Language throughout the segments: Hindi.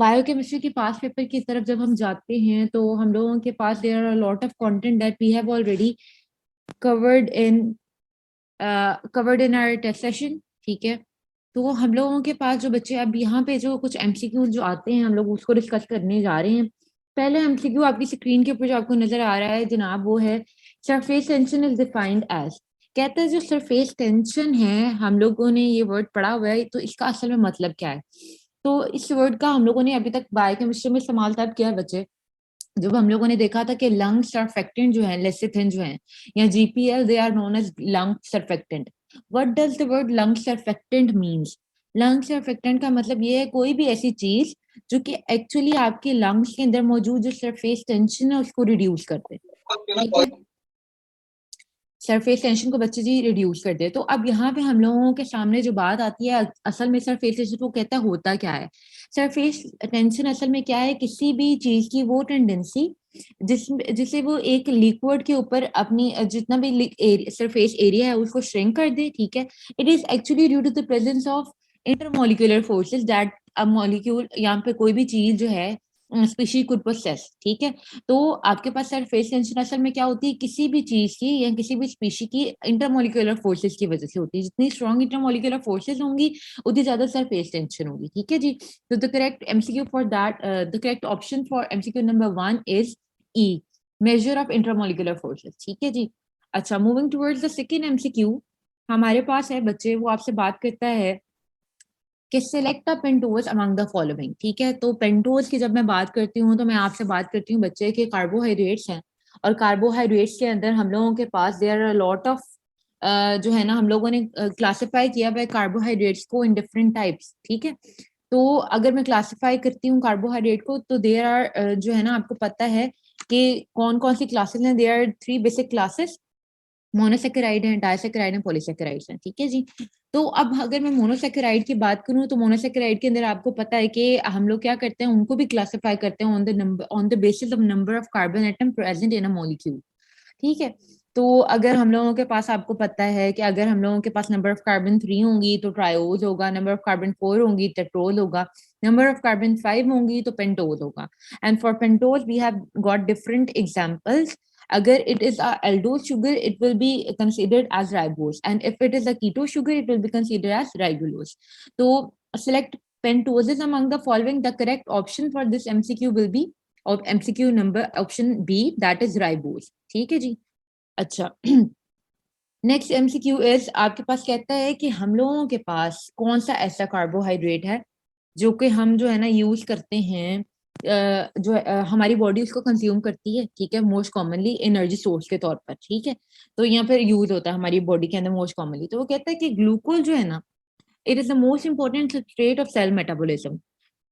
बायोकेमिस्ट्री के पास पेपर की तरफ जब हम जाते हैं तो हम लोगों के पास there are lot of content that we have already covered in covered in our test session, ठीक है। तो हम लोगों के पास जो बच्चे अब यहाँ पे जो कुछ एमसीक्यू जो आते हैं हम लोग उसको डिस्कस करने जा रहे हैं। पहले एमसीक्यू आपकी स्क्रीन के ऊपर जो आपको नजर आ रहा है जनाब वो है surface tension is defined as. कहता है जो सरफेस टेंशन है हम लोगों ने ये वर्ड पढ़ा हुआ है तो इसका असल में मतलब क्या है। तो इस वर्ड का हम लोगों ने अभी तक बायोकेमिस्ट्री में इस्तेमाल तब किया है बच्चे जब हम लोगों ने देखा था कि लंग सर्फेक्टेंट जो है लेसिथिन जो है या GPL they are known as lung surfactant. What does the word lung surfactant means. Lung surfactant का मतलब ये है कोई भी ऐसी चीज जो कि एक्चुअली आपके लंग्स के अंदर मौजूद जो सरफेस टेंशन है उसको रिड्यूस करते हैं, ठीक है। सरफेस टेंशन को बच्चे जी रिड्यूस कर दे। तो अब यहाँ पे हम लोगों के सामने जो बात आती है असल में सरफेस टेंशन को कहता है होता क्या है। सरफेस टेंशन असल में क्या है, किसी भी चीज की वो टेंडेंसी जिसे वो एक लिक्विड के ऊपर अपनी जितना भी सरफेस एरिया है उसको श्रिंक कर दे, ठीक है। It is actually due to the presence of intermolecular forces that a molecule यहाँ पे कोई भी चीज जो है स्पीशीज कुड पोसेस, ठीक है। तो आपके पास सरफेस टेंशन असल में क्या होती है, किसी भी चीज की या किसी भी स्पीशी की इंटरमोलिकुलर फोर्सेस की वजह से होती है। जितनी स्ट्रॉन्ग इंटरमोलिकुलर फोर्सेस होंगी उतनी ज्यादा सरफेस टेंशन होगी, ठीक है जी। तो the correct MCQ for that the correct option for MCQ number 1 is E, measure of intermolecular forces, ठीक है जी। अच्छा, moving towards the second MCQ हमारे पास है बच्चे, वो आपसे बात करता है कि select a pentose among the following, ठीक है। तो पेंटोज की जब मैं बात करती हूँ तो मैं आपसे बात करती हूँ बच्चे के कार्बोहाइड्रेट्स हैं और कार्बोहाइड्रेट्स के अंदर हम लोगों के पास देयर आर लॉट ऑफ जो है ना हम लोगों ने क्लासिफाई किया हुआ है कार्बोहाइड्रेट्स को इन डिफरेंट टाइप्स, ठीक है। तो अगर मैं क्लासिफाई करती हूँ कार्बोहाइड्रेट को तो देयर आर जो है ना आपको पता है कि कौन कौन सी क्लासेस हैं। There are 3 basic classes, monosaccharide है, डाइसेकेराइड है, पॉलीसेकेराइड है, ठीक है जी। तो अब अगर मैं मोनोसेकेराइड की बात करूं तो मोनोसेकेराइड के अंदर आपको पता है कि हम लोग क्या करते हैं, उनको भी क्लासिफाई करते हैं on the basis of number of carbon atom present in a molecule, ठीक है। तो अगर हम लोगों के पास आपको पता है कि अगर हम लोगों के पास नंबर ऑफ कार्बन 3 होंगी तो ट्रायोज होगा, नंबर ऑफ कार्बन 4 होंगी टेट्रोल होगा, नंबर ऑफ कार्बन 5 होंगी तो पेंटोल होगा। And for pentose we have got different examples. अगर it is a aldose sugar it will be considered as ribose, and if it is a keto sugar it will be considered as ribulose. So select pentoses among the following. The correct option for this MCQ will be of MCQ number option B, that is ribose, ठीक है जी। अच्छा, नेक्स्ट एमसीक्यू इज आपके पास कहता है कि हम लोगों के पास कौन सा ऐसा कार्बोहाइड्रेट है जो कि हम जो है ना यूज करते हैं हमारी बॉडी उसको कंज्यूम करती है, ठीक है, मोस्ट कॉमनली एनर्जी सोर्स के तौर पर, ठीक है। तो यहाँ पर यूज होता है हमारी बॉडी के अंदर मोस्ट कॉमनली। तो वो कहता है कि ग्लूकोज जो है ना it is the most important state of cell metabolism.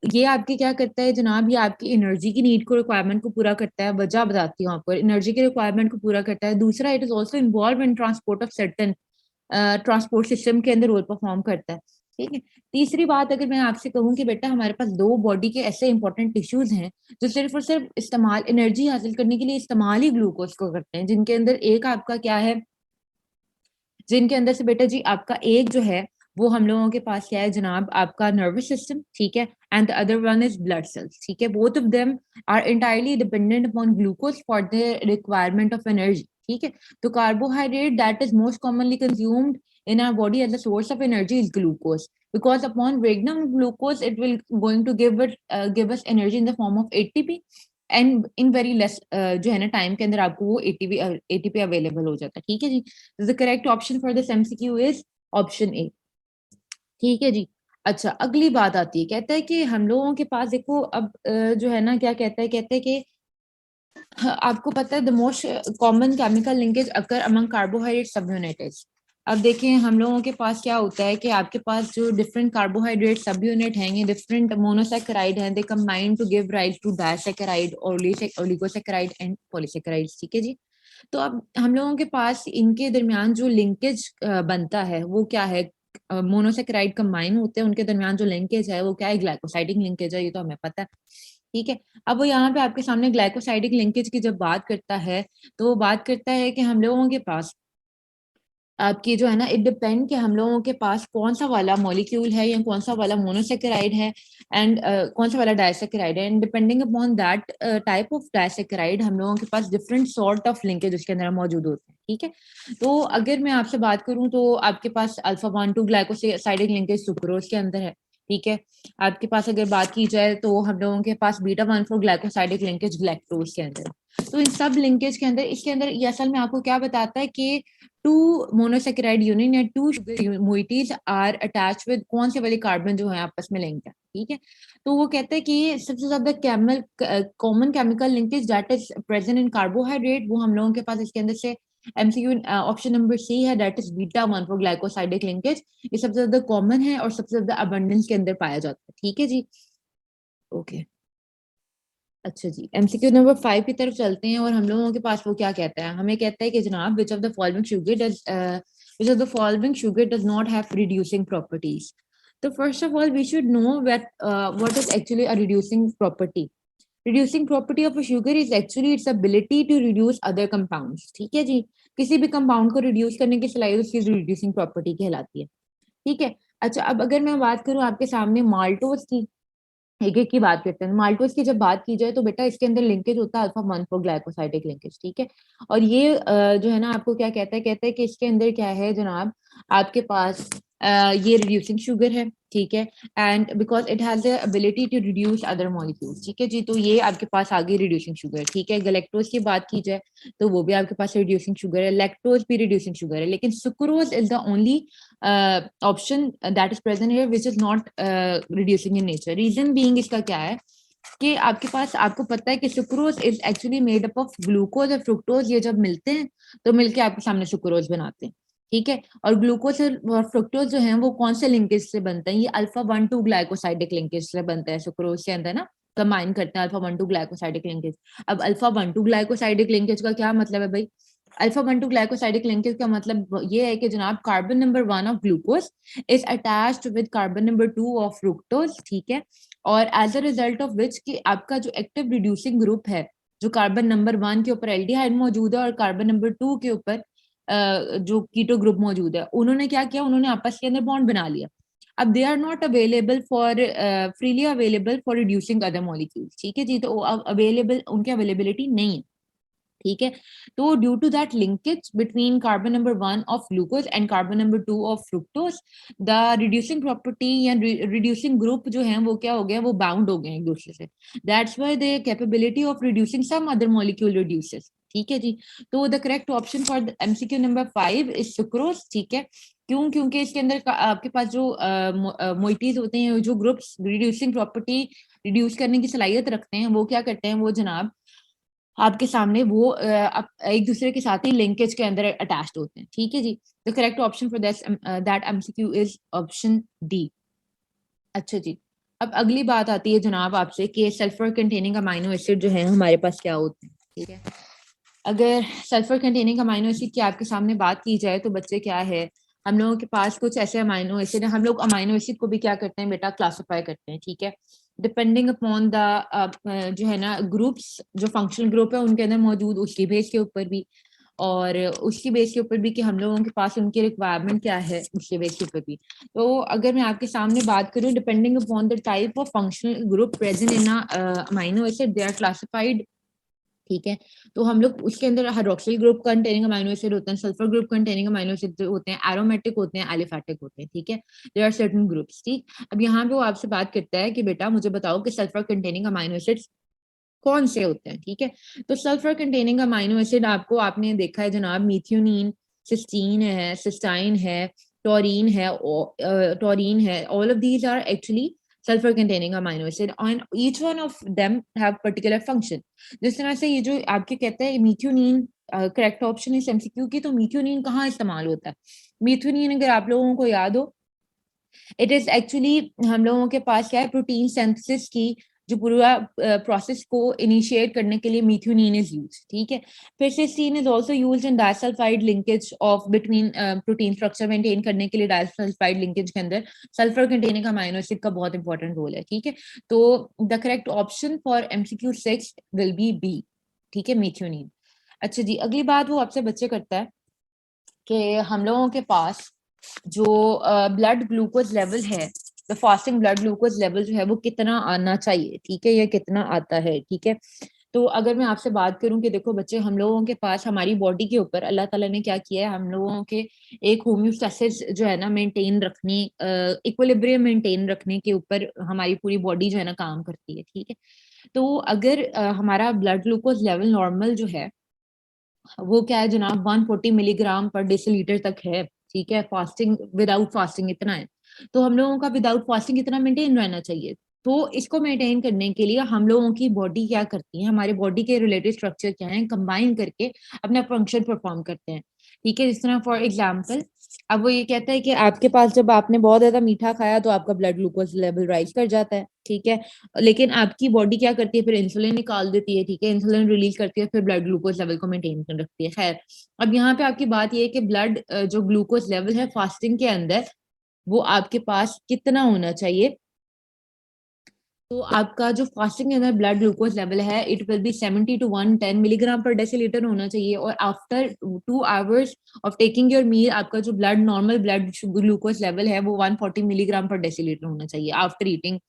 ये आपकी क्या करता है जनाब, ये आपकी एनर्जी की नीड को रिक्वायरमेंट को पूरा करता है। वजह बताती हूँ आपको, एनर्जी के रिक्वायरमेंट को पूरा करता है। दूसरा, it is also involve in transport of certain transport system के अंदर रोल परफॉर्म करता है, ठीक है। तीसरी बात, अगर मैं आपसे कहूँ कि बेटा हमारे पास दो बॉडी के ऐसे इंपॉर्टेंट टिश्यूज हैं जो सिर्फ और सिर्फ इस्तेमाल एनर्जी हासिल करने के लिए इस्तेमाल ही ग्लूकोज को करते हैं, जिनके अंदर एक आपका क्या है, जिनके अंदर से बेटा जी आपका एक जो है वो हम लोगों के पास क्या है जनाब, आपका नर्वस सिस्टम, ठीक है, and the other one is blood cells, ठीक है। Both of them are entirely dependent upon glucose for the requirement of energy, ठीक है। तो carbohydrate that is most commonly consumed in our body as a source of energy is glucose, because upon breakdown of glucose it will going to give us energy in the form of ATP, and in very less जो है ना टाइम के अंदर आपको वो एटीपी अवेलेबल हो जाता है, ठीक है जी। The correct option for this MCQ is option A, ठीक है जी। अच्छा, अगली बात आती है, कहता है कि हम लोगों के पास देखो अब जो है ना क्या कहता है, कहते हैं कि हाँ, आपको पता है the most common chemical linkage occur among carbohydrate सब यूनिट। अब देखें हम लोगों के पास क्या होता है कि आपके पास जो डिफरेंट कार्बोहाइड्रेट सब यूनिट हैं, ये डिफरेंट मोनोसेकेराइड हैं, they combine to give rise to disaccharide, oligosaccharide and polysaccharide, ठीक है जी। तो अब हम लोगों के पास इनके दरमियान जो लिंकेज बनता है वो क्या है, मोनोसेकेराइड कंबाइन होते हैं, उनके दरमियान जो लिंकेज है वो क्या है, ग्लाइकोसाइडिक लिंकेज है, ये तो हमें पता है, ठीक है। अब वो यहाँ पे आपके सामने ग्लाइकोसाइडिक लिंकेज की जब बात करता है तो वो बात करता है कि हम लोगों के पास आपकी जो है ना, इट डिपेंड कि हम लोगों के पास कौन सा वाला मॉलिक्यूल है या कौन सा वाला मोनोसेकेराइड है एंड कौन सा वाला डाइसेकेराइड है, and depending upon that type of disaccharide हम लोगों के पास डिफरेंट सॉर्ट ऑफ लिंकेज उसके अंदर मौजूद होते हैं। ठीक है, तो अगर मैं आपसे बात करूं तो आपके पास अल्फा 1 2 ग्लाइकोसाइडिक लिंकेज सुक्रोज के अंदर है। ठीक है, आपके पास अगर बात की जाए तो हम लोगों के पास बीटा 1 4 ग्लाइकोसाइडिक लिंकेज ग्लैक्टोज के अंदर है। तो इन सब लिंकेज के अंदर, इसके अंदर ये असल में आपको क्या बताता है कि टू मोनोसेकेराइड यूनियन या two sugar moieties are attach with कौन से वाले कार्बन जो है आपस में लिंक है। ठीक है, तो वो कहते हैं कि सबसे ज्यादा common chemical linkage that is present in carbohydrate, वो हम लोगों के पास इसके अंदर से एमसीक्यू ऑप्शन नंबर सी है, that is beta 1 4 glycosidic linkage. ये सबसे ज्यादा कॉमन है और सबसे ज्यादा अबंडेंस के अंदर पाया जाता है। ठीक है जी, ओके। अच्छा जी, एमसीक्यू नंबर 5 की तरफ चलते हैं और हम लोगों के पास वो क्या कहता है, हमें कहता है कि जनाब which of the following sugar does not have reducing properties. तो first of all we should know what is actually a reducing property. Reducing property of a sugar is actually its ability to reduce other compounds. ठीक है जी, किसी भी कंपाउंड को रिड्यूस करने की सलाहियत उसकी रिड्यूसिंग प्रॉपर्टी कहलाती है। ठीक है, अच्छा अब अगर मैं बात करूं आपके सामने माल्टोज की, एक एक की बात करते हैं। माल्टोज की जब बात की जाए तो बेटा इसके अंदर लिंकेज होता है अल्फा 1 4 ग्लाइकोसाइडिक लिंकेज। ठीक है, और ये जो है ना आपको क्या कहता है कि इसके अंदर क्या है जनाब, आपके पास ये रिड्यूसिंग शुगर है। ठीक है, and because it has the ability to reduce other molecules. ठीक है जी, तो ये आपके पास आगे रिड्यूसिंग शुगर। ठीक है, गलेक्टोज की बात की जाए तो वो भी आपके पास रिड्यूसिंग शुगर है, लैक्टोज भी रिड्यूसिंग शुगर है, लेकिन sucrose is the only option that is present here which is not reducing in nature. Reason being इसका क्या है कि आपके पास, आपको पता है कि sucrose is actually made up of glucose और फ्रुक्टोज, ये जब मिलते हैं तो मिलके आपके सामने सुक्रोज बनाते हैं। ठीक है, और ग्लूकोज और फ्रुक्टोज जो है वो कौन से लिंकेज से बनते हैं, ये अल्फा 1 2 ग्लाइकोसाइडिक लिंकेज से बनता है सुक्रोज के अंदर ना, कंबाइन करते हैं अल्फा 1 2 ग्लाइकोसाइडिक लिंकेज। अब अल्फा 1 2 ग्लाइकोसाइडिक लिंकेज का क्या मतलब है भाई, अल्फा 1 2 ग्लाइकोसाइडिक लिंकेज का मतलब ये है कि जनाब carbon number 1 of glucose is attached with carbon number 2 of fructose. ठीक है, और as a result of which कि आपका जो एक्टिव रिड्यूसिंग ग्रुप है, जो कार्बन नंबर 1 के ऊपर एल्डिहाइड मौजूद है और कार्बन नंबर 2 के ऊपर जो कीटो ग्रुप मौजूद है, उन्होंने क्या किया, उन्होंने आपस के अंदर बॉन्ड बना लिया। अब they are not available for freely available for reducing other molecules. ठीक है जी, तो अवेलेबल, उनकी अवेलेबिलिटी नहीं है। ठीक है, तो due to that linkage between carbon number 1 of glucose and carbon number 2 of fructose, the reducing property या रिड्यूसिंग ग्रुप जो है वो क्या हो गया, वो बाउंड हो गए एक दूसरे से। That's why the capability of reducing some other molecule reduces. ठीक है जी, तो the correct option for MCQ number 5 is sucrose. ठीक है, क्यों, क्योंकि इसके अंदर आपके पास जो मोइटीज होते हैं, जो ग्रुप्स रिड्यूसिंग प्रॉपर्टी रिड्यूस करने की सलाहियत रखते हैं, वो क्या करते हैं, वो जनाब आपके सामने वो एक दूसरे के साथ ही लिंकेज के अंदर अटैच्ड होते हैं। ठीक है जी, the correct option for that MCQ is option D. अच्छा जी, अब अगली बात आती है जनाब आपसे कि सल्फर कंटेनिंग अमाइनो एसिड जो है हमारे पास क्या होते हैं। ठीक है, अगर सल्फर कंटेनिंग अमाइनो एसिड की आपके सामने बात की जाए तो बच्चे क्या है, हम लोगों के पास कुछ ऐसे अमाइनो एसिड है, हम लोग अमाइनो एसिड को भी क्या करते हैं बेटा, क्लासिफाई करते हैं। ठीक है, डिपेंडिंग अपॉन द जो है ना ग्रुप्स, जो फंक्शनल ग्रुप है उनके अंदर मौजूद, उसकी बेस के ऊपर भी, और उसकी बेस के ऊपर भी कि हम लोगों के पास उनकी रिक्वायरमेंट क्या है, उसके बेस के ऊपर भी। तो अगर मैं आपके सामने बात करूं, depending upon the type of functional group present in amino acid, they are classified. ठीक है, तो हम लोग उसके अंदर hydroxyl group containing amino acid होते हैं, sulphur group containing amino acid होते हैं, एरोमेटिक होते हैं, एलिफेटिक होते हैं। ठीक है, देयर आर सर्टेन ग्रुप्स। ठीक, अब यहाँ पे वो आपसे बात करता है कि बेटा मुझे बताओ कि सल्फर कंटेनिंग अमाइनो एसिड्स कौन से होते हैं। ठीक है, तो सल्फर कंटेनिंग अमाइनो एसिड आपको, आपने देखा है जनाब, मीथियोनिन, सिस्टीन है, सिस्टाइन है, टोरीन है, टोरीन है, all of these are actually sulfur containing amino acid and each one of them have particular function। जिस तरह से ये जो आपके कहते हैं मीथियोनिन, करेक्ट ऑप्शन है एमसीक्यू की, तो मीथियोनिन कहाँ इस्तेमाल होता है, मीथियोनिन अगर आप लोगों को याद हो, इट इज एक्चुअली हम लोगों के पास क्या है, प्रोटीन सिंथेसिस की जो पूरा प्रोसेस को इनिशिएट करने के लिए मीथ्योनिन इज यूज। ठीक है, फिर cysteine is also used in disulphide linkage of between protein structure maintain करने के लिए, डाइसल्फाइड लिंकेज के अंदर सल्फर कंटेनिंग अमाइनो एसिड का बहुत इंपॉर्टेंट रोल है। ठीक है, तो the correct option for MCQ 6 will be B. ठीक है, मीथ्योनिन। अच्छा जी, अगली बात वो आपसे बच्चे करता है कि हम लोगों के पास जो ब्लड ग्लूकोज लेवल है, the fasting blood glucose level जो है वो कितना आना चाहिए, ठीक है, या कितना आता है, ठीक है। तो अगर मैं आपसे बात करूं कि देखो बच्चे, हम लोगों के पास हमारी बॉडी के ऊपर अल्लाह ताला ने क्या किया है, हम लोगों के एक होम्योस्टेसिस जो है ना मेंटेन रखने, इक्विलिब्रियम मेंटेन रखने के ऊपर हमारी पूरी बॉडी जो है ना काम करती है, ठीक है। तो अगर हमारा ब्लड ग्लूकोज लेवल नॉर्मल जो है वो क्या है जनाब, 140 मिलीग्राम पर डेसीलीटर तक है, ठीक है, फास्टिंग विदाउट फास्टिंग इतना है। तो हम लोगों का विदाउट फास्टिंग इतना मेंटेन रहना चाहिए। तो इसको मेंटेन करने के लिए हम लोगों की बॉडी क्या करती है, हमारे बॉडी के रिलेटेड स्ट्रक्चर क्या है, कंबाइन करके अपना फंक्शन परफॉर्म करते हैं, ठीक है। जिस तरह फॉर एग्जाम्पल, अब वो ये कहता है कि आपके पास जब आपने बहुत ज्यादा मीठा खाया तो आपका ब्लड ग्लूकोज लेवल राइज कर जाता है, ठीक है। लेकिन आपकी बॉडी क्या करती है, फिर इंसुलिन निकाल देती है, ठीक है, इंसुलिन रिलीज करती है, फिर ब्लड ग्लूकोज लेवल को मेंटेन कर रखती है। खैर, अब यहाँ पे आपकी बात ये है कि ब्लड जो ग्लूकोज लेवल है फास्टिंग के अंदर वो आपके पास कितना होना चाहिए। तो आपका जो फास्टिंग के अंदर ब्लड ग्लूकोज लेवल है, it will be 70 to 110 milligram per decilitre होना चाहिए। और after 2 hours of taking your meal आपका जो blood normal blood glucose level है वो 140 मिलीग्राम पर डेसीलीटर होना चाहिए after eating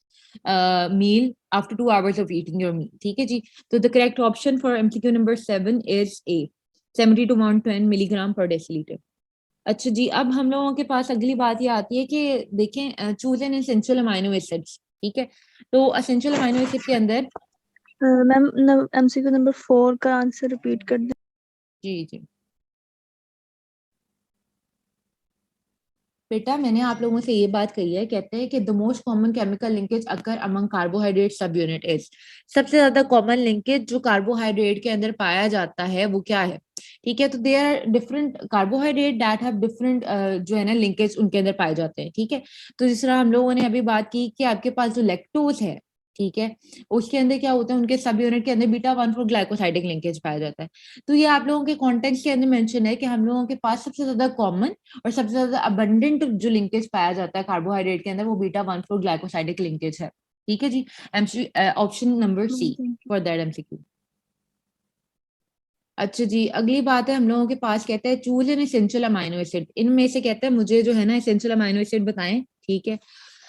meal, after 2 hours of eating your meal, ठीक है जी। तो the correct option for MCQ number 7 is A, 70 to 110 milligram per decilitre. अच्छा जी, अब हम लोगों के पास अगली बात ये आती है कि देखें, choose an essential amino acids, ठीक है। तो एसेंशियल अमाइनो एसिड के अंदर मैम एमसीक्यू नंबर 4 का आंसर रिपीट कर दें। जी जी बेटा, मैंने आप लोगों से ये बात कही है, कहते हैं कि the most common chemical linkage occur among carbohydrate सब यूनिट इज, सबसे ज्यादा कॉमन लिंकेज जो कार्बोहाइड्रेट के अंदर पाया जाता है वो क्या है, ठीक है। तो they are different carbohydrate that have different जो है ना लिंकेज उनके अंदर पाए जाते हैं, ठीक है। तो जिस तरह हम लोगों ने अभी बात की कि आपके पास जो लैक्टोज है, ठीक है, उसके अंदर क्या होता है, उनके सब यूनिट के अंदर बीटा 1 फोर ग्लाइकोसाइडिक लिंकेज पाया जाता है। तो ये आप लोगों के कॉन्टेक्स्ट के अंदर मेंशन है कि हम लोगों के पास सबसे ज्यादा कॉमन और सबसे ज्यादा अबंडेंट जो लिंकेज पाया जाता है कार्बोहाइड्रेट के अंदर वो बीटा 1 फोर ग्लाइकोसाइडिक लिंकेज है, ठीक है जी। Option number C thank you. For that MCQ. अच्छा जी, अगली बात है हम लोगों के पास, कहते हैं choose an essential amino acid, इनमें से कहते हैं मुझे जो है ना एसेंशियल अमाइनो एसिड बताएं, ठीक है।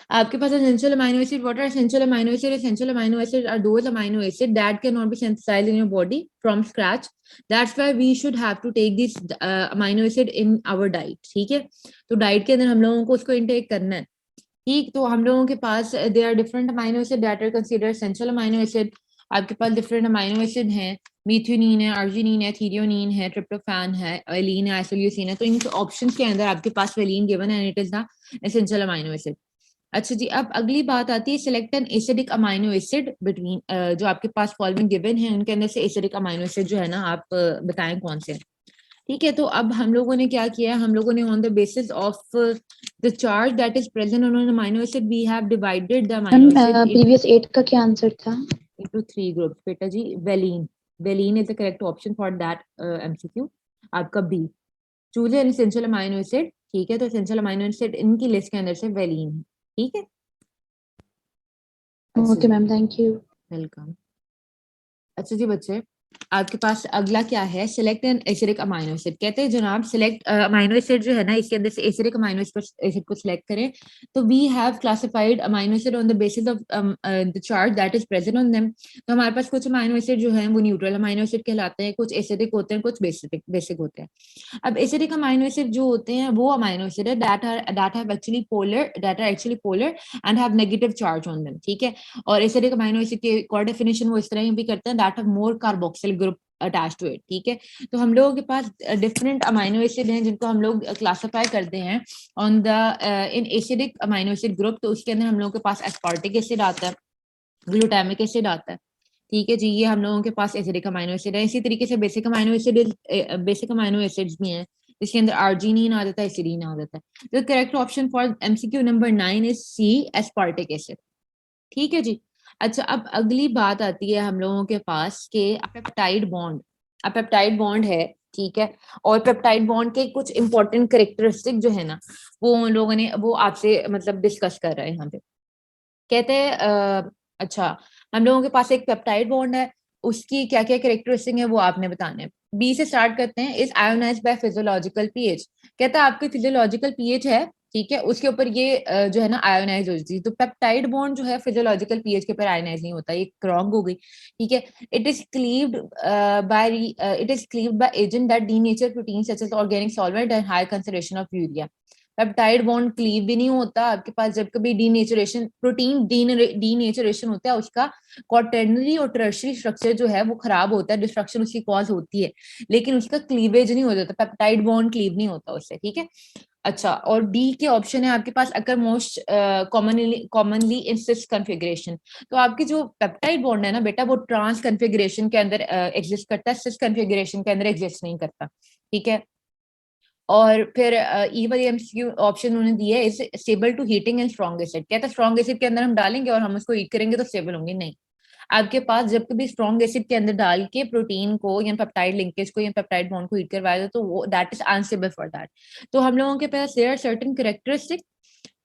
आपके पास essential amino acid, what are essential amino acid? Essential amino acid are those amino acid that can not be synthesized in your body from scratch, that's why we should have to take this amino acid in our diet, ठीक है। तो डाइट के अंदर हम लोगों को उसको इनटेक करना है, ठीक। तो हम लोगों के पास they are different amino acid that are consider essential amino acid. आपके पास डिफरेंट अमाइनो एसिड हैं, मीथ्योनीन है, अर्जिनीन है, थीरियोनीन है, ट्रिप्टोफैन है, वेलिन है, आइसोल्यूसिन है। तो इन ऑप्शंस के अंदर आपके पास वेलिन गिवन है, it is the essential amino acid. अच्छा जी, अब अगली बात आती है select an acidic amino acid between, जो आपके पास फॉलोइंग गिवन है उनके अंदर से एसिडिक अमाइनो एसिड जो है ना आप बताएं कौन से हैं, ठीक है। तो अब हम लोगों ने क्या किया, हम लोगों ने on the basis of the charge that is present on amino acid we have divided the ma'am amino acid previous 8 का क्या आंसर था? इनटू 3 ग्रुप्स बेटा जी। Valine, valine is the correct option for that MCQ. आपका B, choose an essential amino acid, ठीक है। तो एसेंशियल अमाइनो एसिड इनकी लिस्ट के अंदर से वेलिन है, ठीक है। अच्छा ओके जी, मैम, थैंक यू। वेलकम। अच्छा जी बच्चे, आपके पास अगला क्या है, select an acidic amino acid, कहते हैं जनाब सिलेक्ट अमाइनो एसिड जो है ना इसके अंदर से एसिडिक अमाइनो एसिड को सिलेक्ट करें। तो we have classified amino acid on the basis of the charge that is present on them. तो हमारे पास कुछ अमाइनो एसिड जो है वो न्यूट्रल अमाइनो एसिड कहलाते हैं, कुछ एसिडिक होते हैं, कुछ बेसिक बेसिक होते हैं। अब एसिडिक अमाइनो एसिड जो होते हैं वो अमाइनो एसिड है that are actually polar and have negative charge on them, ठीक है। और एसिडिक अमाइनो एसिड की एक और डेफिनेशन वो इस तरह भी करते हैं, that have more carboxyl group attach to it, ठीक है। तो हम लोगों के पास डिफरेंट अमाइनो एसिड हैं जिनको हम लोग क्लासिफाई करते हैं on the in acidic amino acid group. तो उसके अंदर हम लोगों के पास एस्पार्टिक एसिड आता है, ग्लूटामिक एसिड आता है, ठीक है जी। ये हम लोगों के पास एसिडिक अमाइनो एसिड है। इसी तरीके से बेसिक अमाइनो एसिड्स भी हैं, इसके अंदर आर्जिनिन आ जाता है, एसिडीन आ जाता है। तो correct option for MCQ number 9 is C, aspartic acid, ठीक है जी। अच्छा, अब अगली बात आती है हम लोगों के पास कि पेप्टाइड बॉन्ड, अब पेप्टाइड बॉन्ड है, ठीक है। और पेप्टाइड बॉन्ड के कुछ इंपॉर्टेंट करेक्टरिस्टिक जो है ना वो उन लोगों ने वो आपसे मतलब डिस्कस कर रहे हैं यहाँ पे। कहते हैं अच्छा, हम लोगों के पास एक पेप्टाइड बॉन्ड है, उसकी क्या क्या करेक्टरिस्टिक है वो आपने बताने हैं। बी से स्टार्ट करते हैं, is ionised by physiological pH. कहता है आपके फिजियोलॉजिकल पीएच है, ठीक है, उसके ऊपर ये जो है ना आयोनाइज हो जाती है। तो पेप्टाइड बॉन्ड जो है फिजियोलॉजिकल पीएच के ऊपर आयोनाइज नहीं होता, ये रॉन्ग हो गई, ठीक है। It is cleaved by agent that denature protein such as organic solvent and high concentration of urea. Peptide bond cleave भी नहीं होता आपके पास, जब कभी डीनेचरेशन प्रोटीन डीनेचरेशन होता है उसका क्वाटर्नरी और टर्शरी स्ट्रक्चर जो है वो खराब होता है, डिस्ट्रक्शन उसकी कॉज होती है, लेकिन उसका क्लीवेज नहीं हो जाता, पेप्टाइड बॉन्ड क्लीव नहीं होता उससे, ठीक है। अच्छा, और डी के ऑप्शन है आपके पास occur most commonly in cis configuration. तो आपकी जो पेप्टाइड बॉन्ड है ना बेटा, वो ट्रांस कॉन्फ़िगरेशन के अंदर एग्जिस्ट करता है, सिस कॉन्फ़िगरेशन के अंदर एग्जिस्ट नहीं करता, ठीक है। और फिर ई वाली एमसीक्यू ऑप्शन उन्होंने दिया है, is stable to heating and strong acid. कहता है स्ट्रॉन्ग एसिड के अंदर हम डालेंगे और हम उसको हीट करेंगे तो स्टेबल होंगे, नहीं। आपके पास जब कभी स्ट्रॉन्ग एसिड के अंदर डाल के प्रोटीन को या पेप्टाइड लिंकेज को या पेप्टाइड बॉन्ड को हीट करवाया जाए तो वो that is unstable for that. तो हम लोगों के पास there are certain characteristic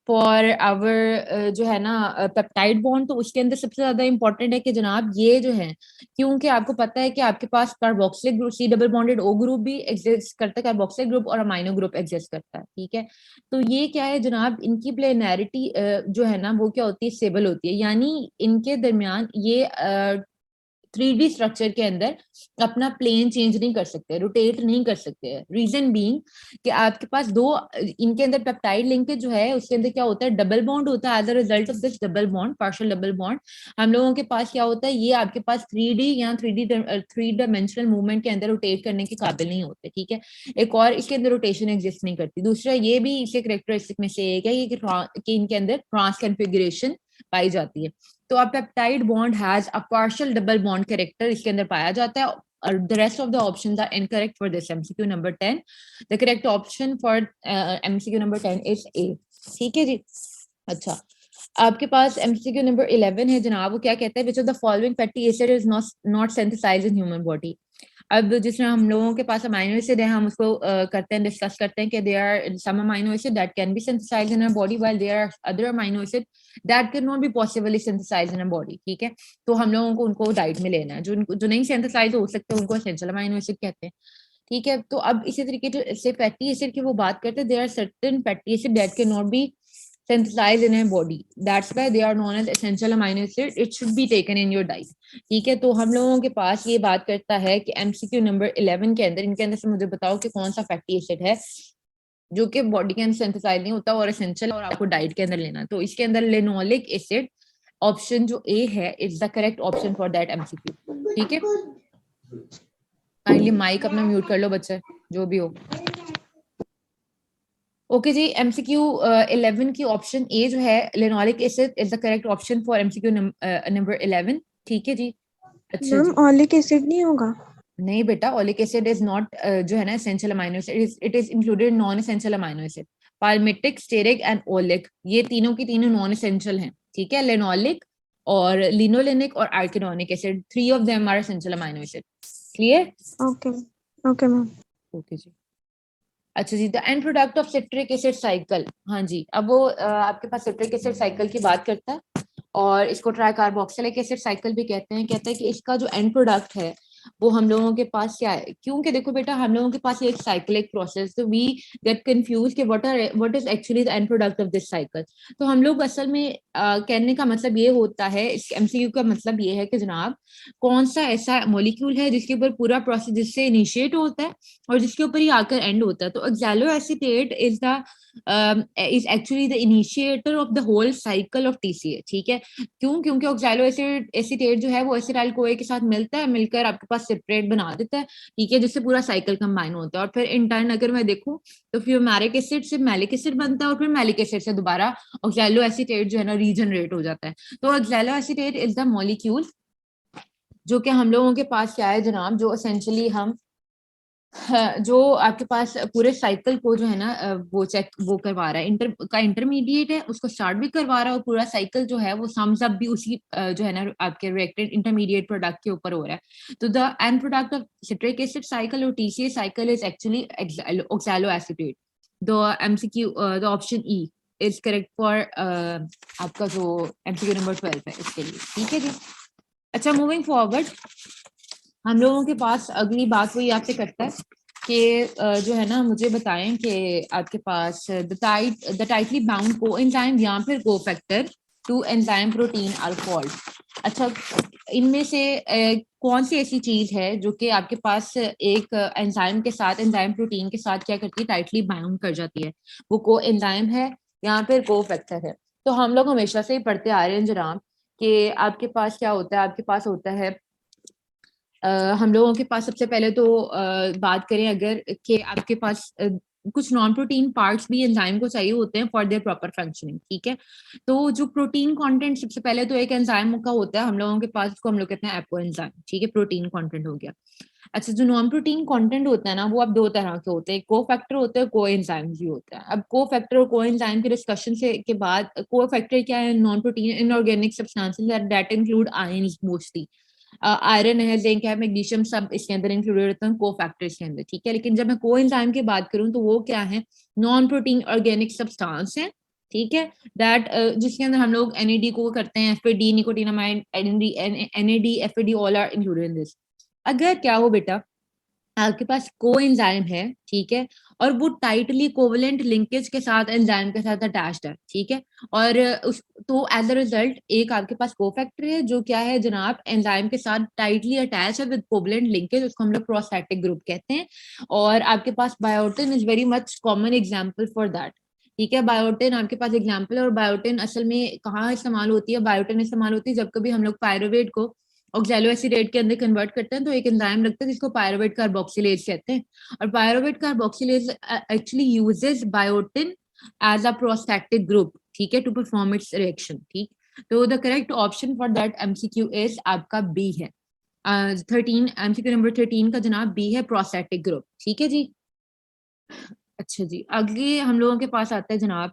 for our जो है ना पेप्टाइड बॉन्ड। तो उसके अंदर सबसे ज्यादा इंपॉर्टेंट है कि जनाब ये जो है, क्योंकि आपको पता है कि आपके पास carboxylic group C double bonded O group भी एग्जिस्ट करता है, कार्बोक्सिलिक ग्रुप और अमाइनो ग्रुप एग्जिस्ट करता है, ठीक है। तो ये क्या है जनाब, इनकी प्लेनैरिटी जो है ना वो क्या होती है, स्टेबल होती है, यानी इनके दरमियान ये 3D स्ट्रक्चर के अंदर अपना प्लेन चेंज नहीं कर सकते, रोटेट नहीं कर सकते। रीजन बीइंग कि आपके पास दो इनके अंदर पेप्टाइड लिंकेज जो है उसके अंदर क्या होता है, डबल बॉन्ड होता है। As a result of this double bond, partial double bond, हम लोगों के पास क्या होता है, ये आपके पास 3D या थ्री डायमेंशनल मूवमेंट के अंदर रोटेट करने के काबिल नहीं होते, ठीक है। एक और इसके अंदर रोटेशन एग्जिस्ट नहीं करती। दूसरा ये भी इसे करेक्टरिस्टिक में से एक है कि इनके अंदर ट्रांस कॉन्फ़िगरेशन पाई जाती है। तो अ peptide bond has a partial double bond character इसके अंदर पाया जाता है, और the rest of the options are incorrect for this MCQ number 10. The correct option for MCQ number 10 is A. ठीक है जी। अच्छा, आपके पास MCQ नंबर 11 है जनाब, वो क्या कहता है, which of the following fatty acid is not synthesised in human body. अब जिसमें हम लोगों के पास अमाइनो एसिड है, हम उसको करते हैं, डिस्कस करते हैं कि there are some amino acid that can be synthesized in our body while there are other amino acid that can not be possibly synthesised in our body, ठीक है। तो हम लोगों को उनको डाइट में लेना है, जो नहीं सिंथेसाइज हो सकते उनको एसेंशियल अमाइनो एसिड कहते हैं, ठीक है। तो अब इसी तरीके से फैटी एसिड की वो बात करते हैं, there are certain fatty acid that can not be synthesized in a body, that's why they are known as essential amino acid, it should be taken in your diet, ठीक है। तो हम लोगों के पास ये बात करता है कि MCQ नंबर 11 के अंदर, इनके अंदर से मुझे बताओ कि कौन सा फैटी एसिड है जो कि बॉडी के अंदर सिंथेसाइज नहीं होता और एसेंशियल और आपको डाइट के अंदर लेना है। तो इसके अंदर लिनोलिक एसिड ऑप्शन जो ए है is the correct option for that MCQ, ठीक है। काइंडली माइक अपना म्यूट कर लो बच्चे, जो भी हो। ओके जी, MCQ 11 की ऑप्शन ए जो है linoleic acid is the correct option for MCQ number 11, ठीक है जी। अच्छा मैम जी, ऑलिक एसिड नहीं होगा? नहीं बेटा, ओलिक एसिड इज नॉट जो है ना essential amino acid, it is included non essential amino acid. Palmitic, stearic and oleic, ये तीनों की तीनों नॉन एसेंशियल हैं, ठीक है। लिनोलिक और लिनोलेनिक और arachidonic acid, 3 of them are essential amino acid. Clear? Okay okay ma'am. Okay जी। अच्छा जी, the end product of citric acid cycle, हाँ जी, अब वो आपके पास सिट्रिक एसिड साइकिल की बात करता है और इसको ट्राई कार्बोक्सिलिक एसिड साइकिल भी कहते हैं। कहते हैं कि इसका जो एंड प्रोडक्ट है वो हम लोगों के पास क्या है, क्योंकि देखो बेटा हम लोगों के पास एक साइक्लिक प्रोसेस, तो वी गेट कंफ्यूज कि what is actually the end product of this cycle. तो हम लोग असल में कहने का मतलब ये होता है, इस MCQ का मतलब ये है कि जनाब कौन सा ऐसा मॉलिक्यूल है जिसके ऊपर पूरा प्रोसेस जिससे इनिशिएट होता है और जिसके ऊपर ही आकर एंड होता है। तो oxaloacetate is actually the initiator of the whole cycle of TCA, ठीक है। क्यों? क्योंकि ऑक्सैलोएसीटेट जो है वो एसिटाइल कोए के साथ मिलता है, मिलकर आपके पास सेपरेट बना देता है, ठीक है, जिससे पूरा साइकिल कंबाइन होता है। और फिर इंटर्न अगर मैं देखूं तो फ्यूमेरिक एसिड से मैलिक एसिड बनता है और फिर मैलिक एसिड से दोबारा ऑक्सैलोएसीटेट जो है ना रीजनरेट हो जाता है। तो ऑक्सैलोएसीटेट इज द मॉलिक्यूल जो कि हम लोगों के पास क्या है जनाब, जो एसेंशियली हम जो आपके पास पूरे साइकिल को जो है ना वो करवा रहा है, इंटरमीडिएट है उसको स्टार्ट भी करवा रहा है और पूरा साइकिल जो है वो सम्स अप भी उसी जो है ना आपके रिएक्टेड इंटरमीडिएट प्रोडक्ट के ऊपर हो रहा है। तो the end product of citric acid cycle और TCA cycle is actually oxaloacetate. The MCQ the option E is correct for आपका जो MCQ नंबर 12 है इसके लिए, ठीक है जी। अच्छा, मूविंग फॉरवर्ड, हम लोगों के पास अगली बात वही आपसे करता है कि जो है ना मुझे बताएं कि आपके पास द टाइटली बाउंड कोएंजाइम या फिर cofactor to enzyme protein alcohol. अच्छा, इनमें से कौन सी ऐसी चीज है जो कि आपके पास एक एंजाइम के साथ, एंजाइम प्रोटीन के साथ क्या करती है, टाइटली बाउंड कर जाती है? वो को एंजाइम है या फिर कोफैक्टर है। तो हम लोग हमेशा से ही पढ़ते आ रहे हैं जनाब कि आपके पास क्या होता है, आपके पास होता है हम लोगों के पास सबसे पहले तो बात करें अगर कि आपके पास कुछ नॉन प्रोटीन पार्ट्स भी एंजाइम को चाहिए होते हैं फॉर देयर प्रॉपर फंक्शनिंग, ठीक है। तो जो प्रोटीन कंटेंट सबसे पहले तो एक एंजाइम का होता है हम लोगों के पास, उसको हम लोग कहते हैं एपो एंजाइम, ठीक है, प्रोटीन कंटेंट हो गया। अच्छा, जो नॉन प्रोटीन कंटेंट होता है ना वो अब दो तरह के होते हैं, को फैक्टर होते हैं, को एंजाइम भी होता है। अब को फैक्टर और को एंजाइम के डिस्कशन से के बाद, को फैक्टर क्या है, non protein inorganic substances that include ions mostly, iron है, जिंक है, मैग्नीशियम, सब इसके अंदर इंक्लूडेड होते हैं को फैक्टर्स के अंदर, ठीक है। लेकिन जब मैं को एंजाइम की बात करूं तो वो क्या है, नॉन प्रोटीन ऑर्गेनिक सब्सटेंस है, ठीक है, दैट जिसके अंदर हम लोग एनएडी को करते हैं, FAD, nicotinamide, NAD, FAD all are included in this. अगर क्या हो बेटा, आपके पास कोएंजाइम है, ठीक है, और वो टाइटली कोवलेंट लिंकेज के साथ एंजाइम के साथ अटैच्ड है, ठीक है, और उस तो एज अ रिजल्ट एक आपके पास कोफैक्टर है जो क्या है जनाब, एंजाइम के साथ टाइटली अटैच है विद कोवलेंट लिंकेज, उसको हम लोग प्रोस्टैटिक ग्रुप कहते हैं। और आपके पास biotin is very much common example for that, ठीक है। बायोटिन आपके पास एग्जाम्पल है। और बायोटिन असल में कहाँ इस्तेमाल होती है, बायोटिन इस्तेमाल होती है जब कभी हम लोग पायरुवेट को ऑक्सैलोएसिडेट के अंदर कन्वर्ट करते हैं, तो एक एंजाइम लगता है जिसको पायरुवेट कार्बोक्सिलेज कहते हैं। और pyruvate carboxylase actually uses biotin as a prosthetic group, ठीक है, टू परफॉर्म इट्स रिएक्शन, ठीक। तो the correct option for that MCQ is आपका बी है। 13, एमसीक्यू नंबर 13 का जनाब बी है, प्रोस्टैटिक ग्रुप, ठीक है जी। अच्छा जी, अगले हम लोगों के पास आता है जनाब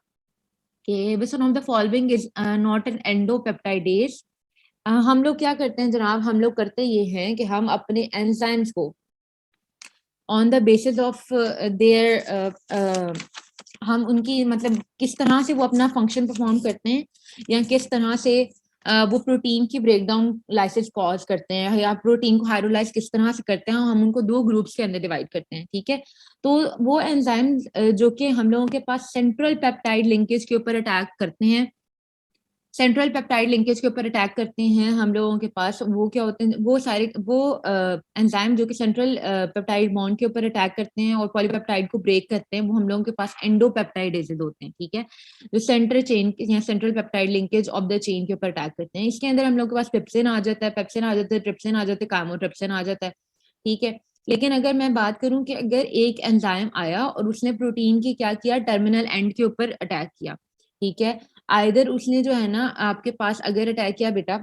कि which one of the following is not an endopeptidase. हम लोग क्या करते हैं जनाब, हम लोग करते ये हैं कि हम अपने एंजाइम्स को on the basis of their, हम उनकी मतलब किस तरह से वो अपना फंक्शन परफॉर्म करते हैं, या किस तरह से वो प्रोटीन की ब्रेकडाउन लाइसिस कॉज करते हैं, या प्रोटीन को हाइड्रोलाइज किस तरह से करते हैं, हम उनको दो ग्रुप्स के अंदर डिवाइड करते हैं, ठीक है। तो वो एंजाइम जो कि हम लोगों के पास सेंट्रल पेप्टाइड लिंकेज के ऊपर अटैक करते हैं, सेंट्रल पेप्टाइड लिंकेज के ऊपर अटैक करते हैं हम लोगों के पास, वो क्या होते हैं, वो सारे वो एंजाइम जो कि सेंट्रल पेप्टाइड बॉन्ड के ऊपर अटैक करते हैं और पॉलीपेप्टाइड को ब्रेक करते हैं, वो हम लोगों के पास एंडोपेप्टाइडेजेज होते हैं, ठीक है, जो सेंट्रल चेन या central peptide linkage of the chain के ऊपर अटैक करते हैं। इसके अंदर हम लोग के पास पेप्सिन आ जाता है, पेप्सिन आ जाता है, ट्रिप्सिन आ जाता है, काइमोट्रिप्सिन आ जाता है, ठीक है। लेकिन अगर मैं बात करूं कि अगर एक एंजाइम आया और उसने प्रोटीन की क्या किया, टर्मिनल एंड के ऊपर अटैक किया, ठीक है, आइदर उसने जो है ना आपके पास अगर अटैक किया बेटा,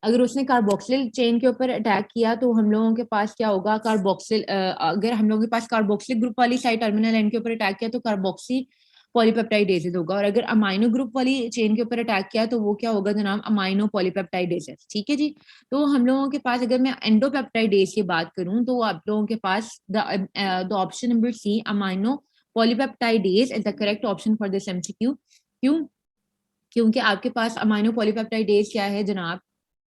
अगर उसने कार्बोक्सिल चेन के ऊपर अटैक किया तो हम लोगों के पास क्या होगा, कार्बोक्सिल, अगर हम लोगों के पास कार्बोक्सिलिक ग्रुप वाली साइड टर्मिनल एंड के ऊपर अटैक किया तो कार्बोक्सी पॉलीपेप्टाइडेजेस होगा, और अगर अमाइनो ग्रुप वाली चेन के ऊपर अटैक किया तो वो क्या होगा जनाब, अमाइनो पॉलीपेप्टाइडेजेस, ठीक है जी। तो हम लोगों के पास अगर मैं एंडोपेप्टाइडेज की बात करूं तो आप लोगों के पास the option number C, amino polypeptidase is the correct option for this MCQ. क्यों? क्योंकि आपके पास अमाइनो पॉलीपेप्टाइडेज क्या है जनाब,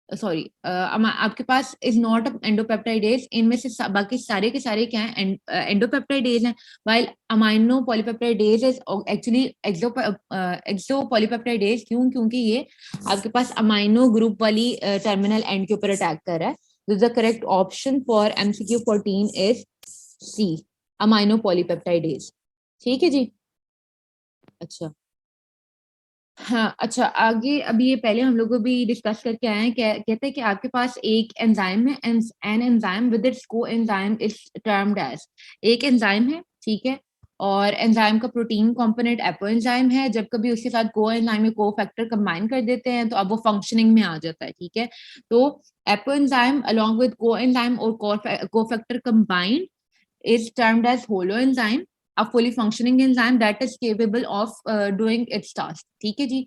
सॉरी, आपके पास इज नॉट एंडोपेप्टाइडेज, इनमें से बाकी सारे के सारे क्या है, एंडोपेप्टाइडेज हैं, while amino polypeptidase is actually exo polypeptidase. क्यों? क्योंकि ये आपके पास अमाइनो ग्रुप वाली टर्मिनल एंड के ऊपर अटैक कर रहा है। The correct option for MCQ 14 is C, amino polypeptidase, ठीक है जी। अच्छा, हाँ, अच्छा आगे अभी ये पहले हम लोग भी डिस्कस करके आए हैं, कहते हैं कि आपके पास एक एंजाइम है, एन एंजाइम विद इट्स को एंजाइम इज टर्म्ड एज, एक एंजाइम है, ठीक है, और एंजाइम का प्रोटीन कंपोनेंट एपो एंजाइम है, जब कभी उसके साथ को एंजाइम में को फैक्टर कंबाइन कर देते हैं तो अब वो फंक्शनिंग में आ जाता है, ठीक है। तो एपो एंजाइम अलोंग विद को एंजाइम और को factor combined is termed as holoenzyme, a fully functioning enzyme that is capable of doing its task, ठीक है जी।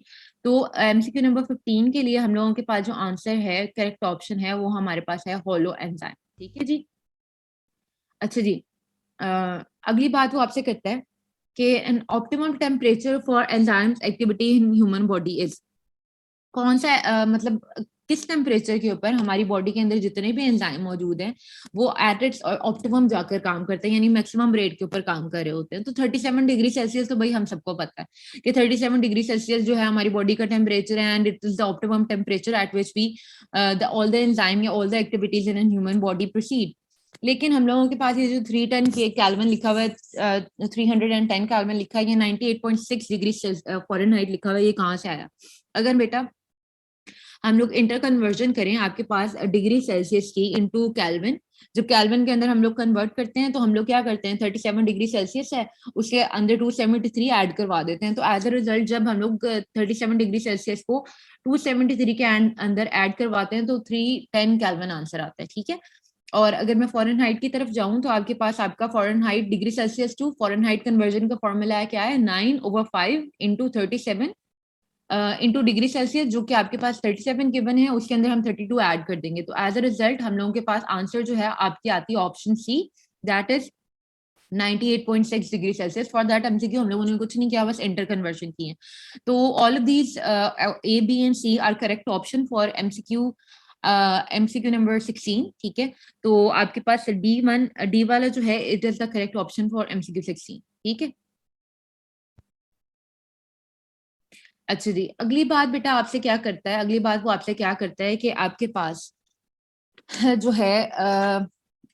तो एमसीक्यू नंबर 15 के लिए हम लोगों के पास जो आंसर है, करेक्ट ऑप्शन है, वो हमारे पास है होलो एंजाइम, ठीक है जी। अच्छा जी, अगली बात वो आपसे करता है कि an optimum temperature for enzymes activity in human body is, कौन सा मतलब किस टेम्परेचर के ऊपर हमारी बॉडी के अंदर जितने भी एंजाइम मौजूद हैं वो एट इट्स ऑप्टिमम जाकर काम करते हैं, यानी मैक्सिमम रेट के ऊपर काम कर रहे होते हैं। तो 37 डिग्री सेल्सियस तो भाई हम सबको पता है कि 37 डिग्री सेल्सियस जो है हमारी बॉडी का टेम्परेचर है, and it is the optimum temperature at which we all the enzyme या all the activities in human body proceed. लेकिन हम लोगों के पास ये जो 310 के कैल्विन लिखा हुआ है, 310 कैल्विन लिखा है, ये 98.6 डिग्री फ़ारेनहाइट लिखा हुआ है, ये कहाँ से आया? अगर बेटा हम लोग इंटर कन्वर्जन करें आपके पास डिग्री सेल्सियस की इनटू कैल्विन, जब कैल्विन के अंदर हम लोग कन्वर्ट करते हैं तो हम लोग क्या करते हैं, 37 डिग्री सेल्सियस है उसके अंदर 273 ऐड करवा देते हैं। तो एज अ रिजल्ट जब हम लोग 37 डिग्री सेल्सियस को 273 के अंदर ऐड करवाते हैं तो 310 कैल्विन आंसर आता है। ठीक है, और अगर मैं फ़ारेनहाइट की तरफ जाऊं तो आपके पास आपका Fahrenheit degree Celsius to Fahrenheit conversion का फॉर्मूला है, क्या है, 9/5 इंटू 37 इंटू डिग्री सेल्सियस, जो कि आपके पास 37 गिवन है, उसके अंदर हम 32 ऐड कर देंगे। तो एज अ रिजल्ट हम लोगों के पास आंसर जो है आपकी आती है option C, that is 98.6 degree Celsius. For that MCQ हम लोगों ने कुछ नहीं किया, बस इंटर कन्वर्जन किए। तो all of these A B and C are correct option for MCQ MCQ number 16। ठीक है, तो आपके पास डी वाला जो है it is the correct option for MCQ 16। ठीक है, अच्छा जी, अगली बात बेटा आपसे क्या करता है, अगली बात वो आपसे क्या करता है कि आपके पास जो है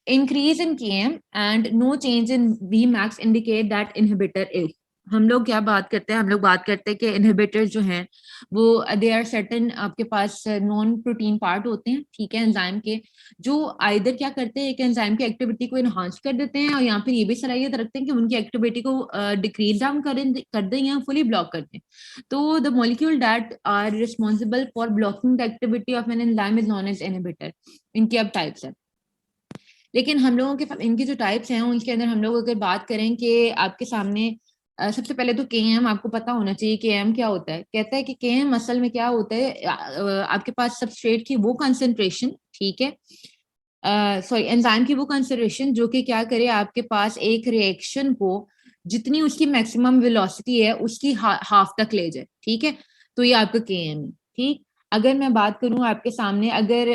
increase in km and no change in Vmax indicate that inhibitor is। हम लोग क्या बात करते हैं, हम लोग बात करते हैं कि इनहिबिटर जो हैं वो दे आर सर्टेन आपके पास नॉन प्रोटीन पार्ट होते हैं, ठीक है, एंजाइम के, जो आइदर क्या करते हैं, एक एंजाइम की एक्टिविटी को इनहांस कर देते हैं और यहाँ फिर ये भी सलाहियत रखते हैं कि उनकी एक्टिविटी को डिक्रीज डाउन कर दें या फुली ब्लॉक कर दें। तो the molecule that are responsible for blocking the activity of an enzyme is known as inhibitor. इनके अब टाइप्स हैं, लेकिन हम लोगों के इनके जो टाइप्स हैं उनके अंदर हम लोग अगर बात करें कि आपके सामने सबसे पहले तो केएम आपको पता होना चाहिए केएम क्या होता है। कहता है कि केएम असल में क्या होता है, आपके पास सबस्ट्रेट की वो कंसंट्रेशन, ठीक है, सॉरी एंजाइम की वो कंसंट्रेशन जो कि क्या करे, आपके पास एक रिएक्शन को जितनी उसकी मैक्सिमम वेलोसिटी है उसकी हाफ तक ले जाए। ठीक है, तो ये आपका केएम है। ठीक, अगर मैं बात करूं आपके सामने, अगर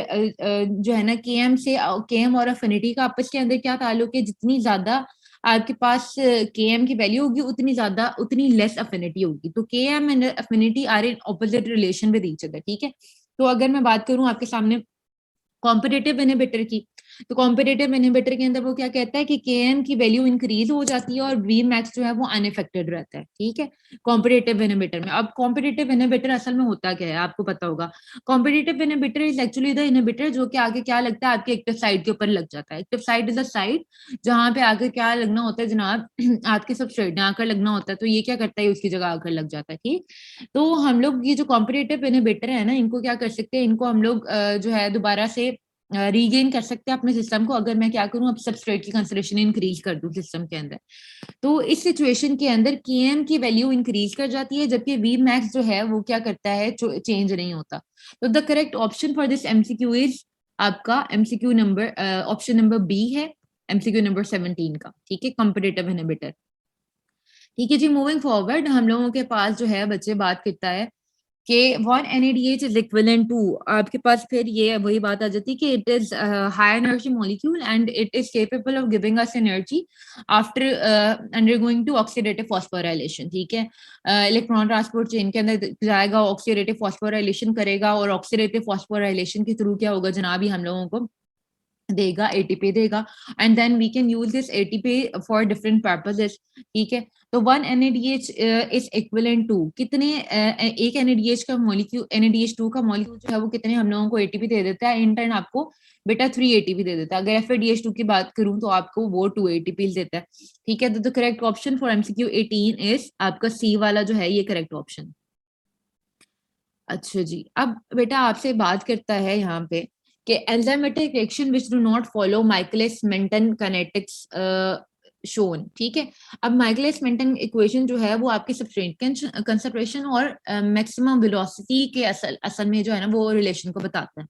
जो है ना केएम से केएम और अफिनिटी का आपस के अंदर क्या ताल्लुक है, जितनी ज्यादा आपके पास केएम की वैल्यू होगी उतनी ज्यादा उतनी लेस अफिनिटी होगी। तो KM and affinity are in opposite relation with each other. ठीक है, तो अगर मैं बात करूं आपके सामने कॉम्पिटिटिव इनहिबिटर की, तो कॉम्पिटिटिव इनहिबिटर के अंदर वो क्या कहता है कि केएम की वैल्यू इंक्रीज हो जाती है और वी मैक्स जो है वो अनइफेक्टेड रहता है। ठीक है, कॉम्पिटिटिव इनहिबिटर में। अब कॉम्पिटिटिव इनहिबिटर असल में होता क्या है आपको पता होगा, competitive inhibitor is actually the inhibitor जो कि आगे क्या लगता है, आपके एक्टिव साइट के ऊपर लग जाता है। Active site is the site जहां पे आगे क्या लगना होता है जनाब, आपके सबस्ट्रेट ने आकर लगना होता है, तो ये क्या करता है, उसकी जगह आकर लग जाता है। ठीक, तो हम लोग ये जो कॉम्पिटिटिव इनहिबिटर है ना, इनको क्या कर सकते हैं, इनको हम लोग जो है दोबारा से रीगेन कर सकते हैं अपने सिस्टम को, अगर मैं क्या करूं, अब सबस्ट्रेट की कंसंट्रेशन इंक्रीज कर दूं सिस्टम के अंदर। तो इस सिचुएशन के अंदर केएम की वैल्यू इंक्रीज कर जाती है, जबकि वी मैक्स जो है वो क्या करता है, चेंज नहीं होता। तो the correct option for this MCQ is आपका MCQ number option number B है, एमसीक्यू नंबर 17 का। ठीक है, कॉम्पिटिटिव इनहिबिटर। ठीक है जी, मूविंग फॉरवर्ड हम लोगों के पास जो है बच्चे बात करता है कि 1 NADH इज इक्विवेलेंट टू, आपके पास फिर ये वही बात आ जाती है कि it is high energy molecule and it is capable of giving us energy after undergoing to oxidative phosphorylation. ठीक है, इलेक्ट्रॉन ट्रांसपोर्ट चेन के अंदर जाएगा, ऑक्सीडेटिव फॉस्फोराइलेशन करेगा और ऑक्सीडेटिव फॉस्फोराइलेशन के थ्रू क्या होगा जनाब, ही हम लोगों को देगा, एटीपी देगा, and then we can use this ATP for different purposes. ठीक है, तो 1 NADH इज इक्विवेलेंट टू कितने, एक NADH का मॉलिक्यूल, NADH2 का मॉलिक्यूल जो है वो कितने हम लोगों को एटीपी दे देता है, इन टर्न आपको बेटा 3 एटीपी दे देता है। अगर FADH2 की बात करूं तो आपको वो 2 एटीपी देता है। ठीक है, तो the correct option for MCQ 18 is आपका सी वाला जो है ये करेक्ट ऑप्शन। अच्छा जी, अब बेटा आपसे बात करता है यहाँ पे कि enzymatic reaction which do not follow Michaelis Menten kinetics shown, ठीक है। अब माइकलिस मेंटन इक्वेशन जो है वो आपके सबस्ट्रेट कंसंट्रेशन और मैक्सिमम वेलोसिटी के असल में जो है ना वो रिलेशन को बताता है,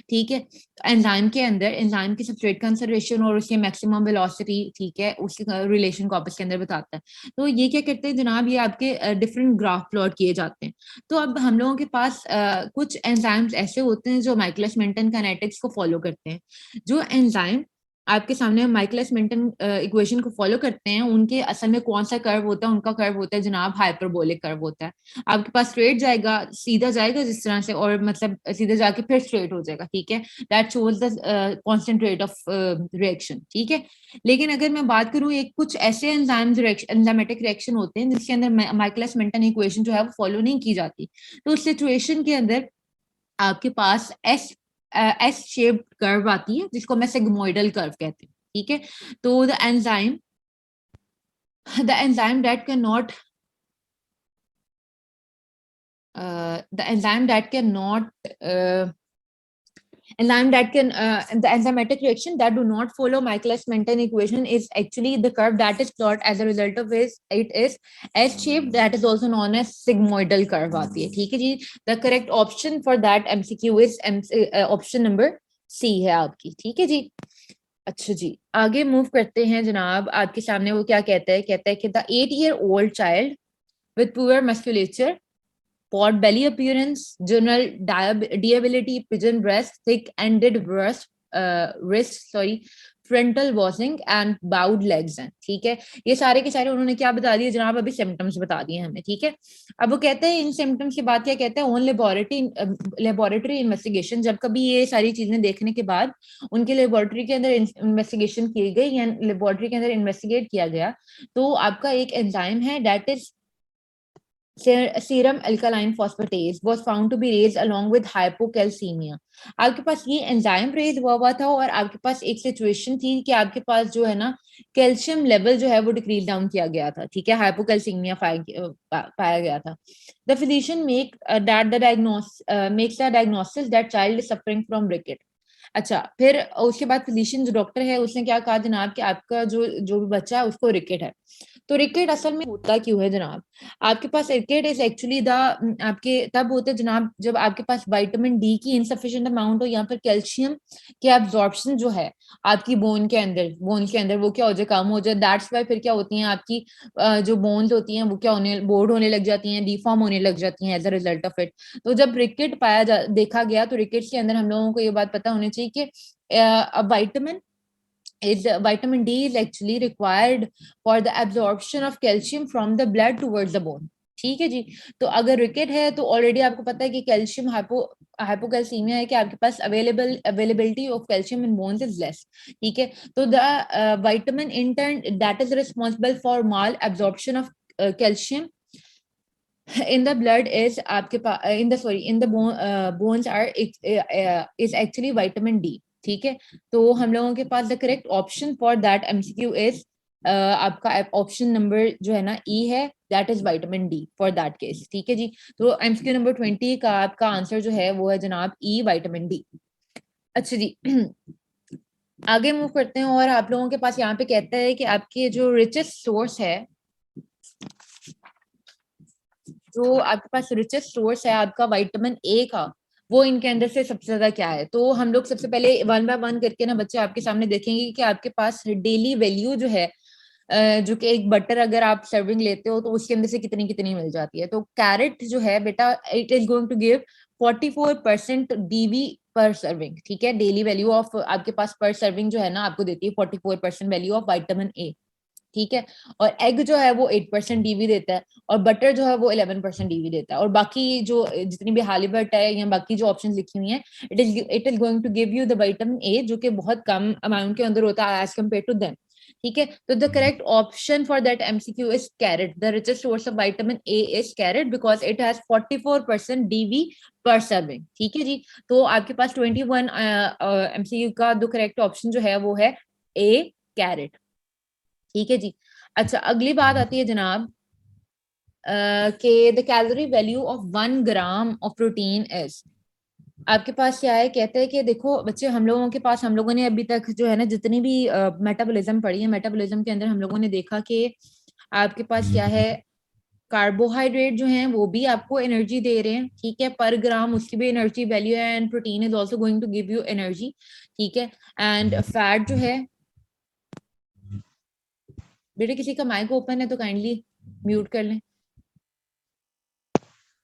ठीक है। एंजाइम के अंदर एंजाइम की सबस्ट्रेट कंसंट्रेशन और उसके मैक्सिमम वेलोसिटी, ठीक है, उसके रिलेशन को आपस के अंदर बताता है। तो ये क्या करते हैं जनाब, ये आपके डिफरेंट ग्राफ प्लॉट किए जाते हैं। तो अब हम लोगों के पास कुछ एंजाइम्स ऐसे होते हैं जो माइकलिस मेंटन काइनेटिक्स को फॉलो करते हैं। जो एंजाइम आपके सामने माइकलिस मेंटन इक्वेशन को फॉलो करते हैं, उनके असल में कौन सा कर्व होता है, उनका कर्व होता है जनाब हाइपरबोलिक कर्व होता है। आपके पास स्ट्रेट जाएगा, सीधा जाएगा जिस तरह से, और मतलब सीधा जाके फिर स्ट्रेट हो जाएगा, ठीक है। That shows the constant rate of reaction, ठीक है। लेकिन अगर मैं बात करूं, एक कुछ ऐसे एंजाइमेटिक रिएक्शन होते हैं जिसके अंदर माइकलिस मेंटन इक्वेशन जो है वो फॉलो नहीं की जाती। तो उस सिचुएशन के अंदर आपके पास एस शेप्ड कर्व आती है जिसको मैं सिग्मोइडल कर्व कहती हूँ, ठीक है। तो the enzyme that can not the enzyme that cannot enzyme that can the enzymatic reaction that do not follow Michaelis-Menten equation is actually the curve that is plotted as a result of which it is S-shaped, that is also known as sigmoidal curve आती है, ठीक है जी। The correct option for that MCQ is option number C है आपकी, ठीक है जी। अच्छा जी, आगे मूव करते हैं जनाब। आपके सामने वो क्या कहता है कि the 8-year-old child with poor musculature, pot belly appearance, general disability, pigeon breast, thick-ended wrist, frontal bossing and bowed legs हैं, ठीक है। ये सारे के सारे उन्होंने क्या बता दिए जनाब, अभी सिम्टम्स बता दिए हमें, ठीक है। अब वो कहते हैं इन सिम्टम्स के बाद क्या कहते हैं, ऑन लेबोरेटरी इन्वेस्टिगेशन, जब कभी ये सारी चीजें देखने के बाद उनके लेबोरेटरी के अंदर इन्वेस्टिगेशन की गई या लेबोरेटरी के अंदर इन्वेस्टिगेट किया गया, तो आपका एक एंजाइम है that is serum alkaline phosphatase was found to be raised along with hypocalcemia। आपके पास ये एंजाइम रेज हुआ था और आपके पास एक सिचुएशन थी कि आपके पास जो है ना कैल्शियम लेवल जो है वो डिक्रीज डाउन किया गया था, ठीक है, हाइपोकैल्सीमिया पाया गया था। The physician makes the diagnosis that child is suffering from ricket. अच्छा, फिर उसके बाद फिजिशियन जो डॉक्टर है उसने क्या कहा जनाब कि आपका जो भी बच्चा है उसको रिकेट है। तो रिकेट असल में होता क्यों है जनाब, आपके पास रिकेट इज एक्चुअली द आपके तब होते हैं जनाब जब आपके पास विटामिन डी की इनसफिशिएंट अमाउंट हो, या फिर कैल्शियम के एब्जॉर्प्शन जो है आपकी बोन के अंदर वो क्या हो जाए, कम हो जाए। दैट्स वाई फिर क्या होती हैं आपकी जो बोन्स होती हैं वो क्या होने बोर्ड होने लग जाती हैं, डिफॉर्म होने लग जाती हैं as a result of it. तो जब रिकेट देखा गया तो रिकेट के अंदर हम लोगों को ये बात पता होनी चाहिए कि vitamin D is actually required for the absorption of calcium from the blood towards the bone, ठीक है जी। तो अगर रिकेट है तो ऑलरेडी आपको पता है कि कैल्शियम हाइपोकैल्सीमिया है कि आपके पास availability of calcium in bones is less, ठीक है। तो the vitamin in turn that is responsible for malabsorption of calcium in the blood is आपके पास in the bones are is actually vitamin D, ठीक है। तो हम लोगों के पास the correct option for that MCQ is आपका ऑप्शन नंबर जो है ना ई है, that is vitamin D for that case, ठीक है जी। तो MCQ नंबर 20 का आपका आंसर जो है वो है जनाब ई विटामिन डी। अच्छा जी, आगे मूव करते हैं और आप लोगों के पास यहाँ पे कहता है कि आपके जो रिचेस्ट सोर्स है, जो आपके पास रिचेस्ट सोर्स है आपका विटामिन ए का, वो इनके अंदर से सबसे ज्यादा क्या है। तो हम लोग सबसे पहले वन बाय वन करके ना बच्चे आपके सामने देखेंगे कि आपके पास डेली वैल्यू जो है जो कि एक बटर अगर आप सर्विंग लेते हो तो उसके अंदर से कितनी कितनी मिल जाती है। तो कैरेट जो है बेटा it is going to give 44% DV per serving, ठीक है। डेली वैल्यू ऑफ आपके पास पर सर्विंग जो है ना आपको देती है 44% वैल्यू ऑफ विटामिन ए, ठीक है। और एग जो है वो 8% डीवी देता है और बटर जो है वो 11% डीवी देता है। और बाकी जो जितनी भी हालीबट है या बाकी जो ऑप्शंस लिखी हुई हैं it is going to give you the vitamin A जो कि बहुत कम अमाउंट के अंदर होता है एज कम्पेयर टू देम, ठीक है। तो the correct option for that MCQ is carrot. The richest source of vitamin A is carrot because it has 44% DV per serving, ठीक है जी। तो आपके पास 21 MCQ का जो करेक्ट ऑप्शन जो है वो है ए कैरेट, ठीक है जी। अच्छा, अगली बात आती है जनाब के the calorie value of 1 gram of protein is. आपके पास क्या है, कहते हैं कि देखो बच्चे, हम लोगों के पास, हम लोगों ने अभी तक जो है ना जितनी भी मेटाबॉलिज्म पढ़ी है, मेटाबॉलिज्म के अंदर हम लोगों ने देखा कि आपके पास क्या है, कार्बोहाइड्रेट जो है वो भी आपको एनर्जी दे रहे हैं, ठीक है, पर ग्राम उसकी भी एनर्जी वैल्यू है, and protein is also going to give you energy, ठीक है। एंड फैट जो है, बेटे किसी का माइक ओपन है तो काइंडली म्यूट कर लें।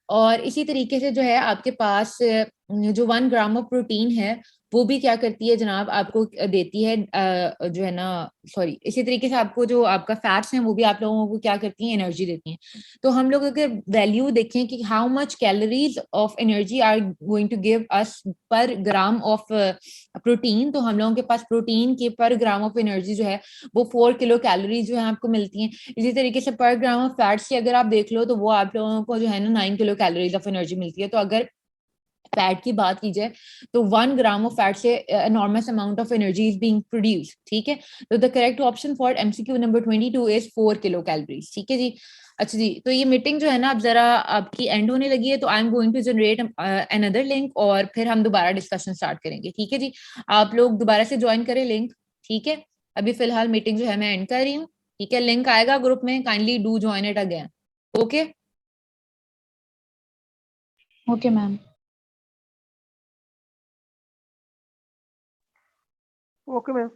और इसी तरीके से जो है आपके पास जो 1 ग्राम ऑफ प्रोटीन है वो भी क्या करती है जनाब, आपको देती है जो है ना, सॉरी, इसी तरीके से आपको जो आपका फैट्स हैं वो भी आप लोगों को क्या करती हैं, एनर्जी देती हैं। तो हम लोग अगर वैल्यू देखें कि how much calories of energy are going to give us per gram of protein, तो हम लोगों के पास प्रोटीन के पर ग्राम ऑफ एनर्जी जो है वो 4 किलो कैलोरीज जो है आपको मिलती हैं। इसी तरीके से पर ग्राम ऑफ फैट्स की अगर आप देख लो तो वो आप लोगों को जो है ना 9 किलो कैलोरीज ऑफ एनर्जी मिलती है। तो अगर फैट की बात की जाए तो 1 ग्राम ऑफ फैट से enormous amount of energy is being produced, ठीक है। तो the correct option for MCQ number 22 is 4 kilo calories, ठीक है जी। अच्छा जी, तो ये मीटिंग जो है ना अब जरा आपकी एंड होने लगी है, तो I am going to generate another link और फिर हम दोबारा डिस्कशन स्टार्ट करेंगे, ठीक है जी। आप लोग दोबारा से ज्वाइन करें लिंक, ठीक है। अभी फिलहाल मीटिंग जो है मैं एंड कर रही हूँ, ठीक है। लिंक आएगा ग्रुप में, kindly do join it again, okay. Okay ma'am. Okay ma'am.